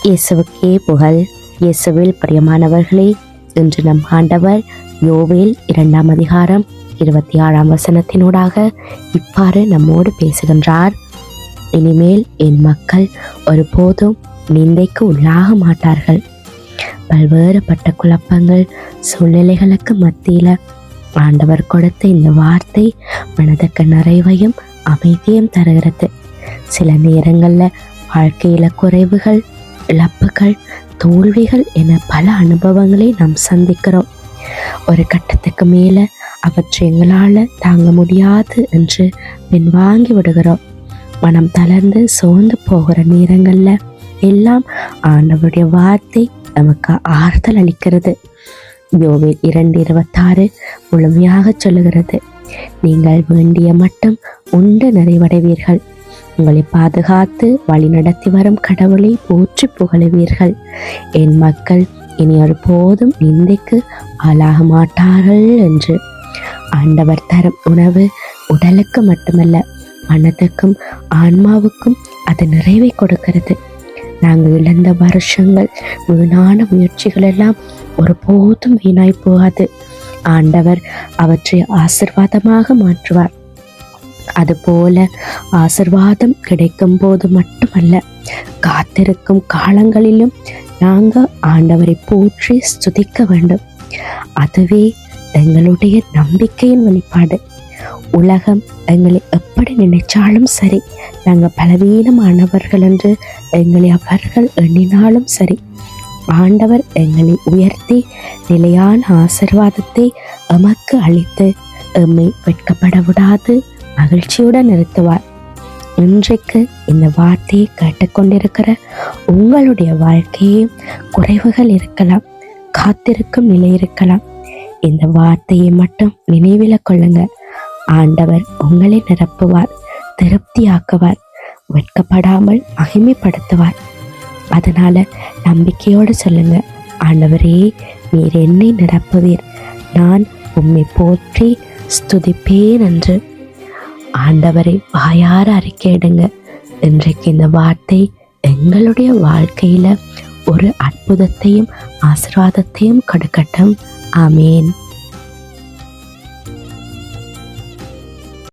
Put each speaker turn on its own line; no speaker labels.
இயேசுவுக்கே புகழ். இயேசுவில் பிரியமானவர்களே, இன்று நம் ஆண்டவர் யோவேல் 2ஆம் அதிகாரம் 26ஆம் வசனத்தினூடாக இவ்வாறு நம்மோடு பேசுகின்றார். இனிமேல் என் மக்கள் ஒருபோதும் நிந்தைக்கு உள்ளாக மாட்டார்கள். பல்வேறுபட்ட குழப்பங்கள் சூழ்நிலைகளுக்கு மத்தியில ஆண்டவர் கொடுத்த இந்த வார்த்தை மனதுக்கு நிறைவையும் அமைதியும் தருகிறது. சில நேரங்கள்ல வாழ்க்கையில குறைவுகள், இழப்புகள், தோல்விகள் என பல அனுபவங்களை நாம் சந்திக்கிறோம். ஒரு கட்டத்துக்கு மேல அவற்றை எங்களால தாங்க முடியாது என்று பின்வாங்கி விடுகிறோம். மனம் தளர்ந்து சோர்ந்து போகிற நேரங்கள்ல எல்லாம் ஆண்டவருடைய வார்த்தை நமக்கு ஆறுதல் அளிக்கிறது. யோவேல் 2:26 முழுமையாக சொல்லுகிறது, நீங்கள் வேண்டிய மட்டும் உண்டு நிறைவடைவீர்கள். உங்களை பாதுகாத்து வழி நடத்தி வரும் கடவுளை போற்றி புகழுவீர்கள். என் மக்கள் இனி ஒருபோதும் நிந்தைக்கு ஆளாக மாட்டார்கள் என்று. ஆண்டவர் தரும் உணவு உடலுக்கு மட்டுமல்ல, மனதுக்கும் ஆன்மாவுக்கும் அது நிறைவை கொடுக்கிறது. நாங்கள் இழந்த வருஷங்கள், வீணான முயற்சிகள் எல்லாம் ஒருபோதும் வீணாய் போகாது. ஆண்டவர் அவற்றை ஆசீர்வாதமாக மாற்றுவார். அதுபோல ஆசீர்வாதம் கிடைக்கும் போது மட்டுமல்ல, காத்திருக்கும் காலங்களிலும் நாங்கள் ஆண்டவரை போற்றி ஸ்துதிக்க வேண்டும். அதுவே எங்களுடைய நம்பிக்கையின் வெளிப்பாடு. உலகம் எங்களை எப்படி நினைச்சாலும் சரி, நாங்கள் பலவீனமானவர்கள் என்று எங்களை அவர்கள் எண்ணினாலும் சரி, ஆண்டவர் எங்களை உயர்த்தி நிலையான ஆசீர்வாதத்தை எமக்கு அளித்து எம்மை வெட்கப்பட விடாது மகிழ்ச்சியுடன் நிறுத்துவார். இன்றைக்கு இந்த வார்த்தையை கேட்டுக்கொண்டிருக்கிற உங்களுடைய வாழ்க்கையும் குறைவுகள் இருக்கலாம், காத்திருக்கும் நிலை இருக்கலாம். இந்த வார்த்தையை மட்டும் நினைவில் கொள்ளுங்க. ஆண்டவர் உங்களை நிரப்புவார், திருப்தியாக்குவார், வெட்கப்படாமல் மகிமைப்படுத்துவார். அதனால நம்பிக்கையோடு சொல்லுங்க, ஆண்டவரே, நீர் என்னை நிரப்புவீர், நான் உம்மை போற்றி ஸ்துதிப்பேன் என்று. ஆண்டவரை வாயார அறிக்கையிடுங்க. இன்றைக்கு இந்த வார்த்தை எங்களுடைய வாழ்க்கையில ஒரு அற்புதத்தையும் ஆசீர்வாதத்தையும் கொடுக்கட்டும். ஆமேன்.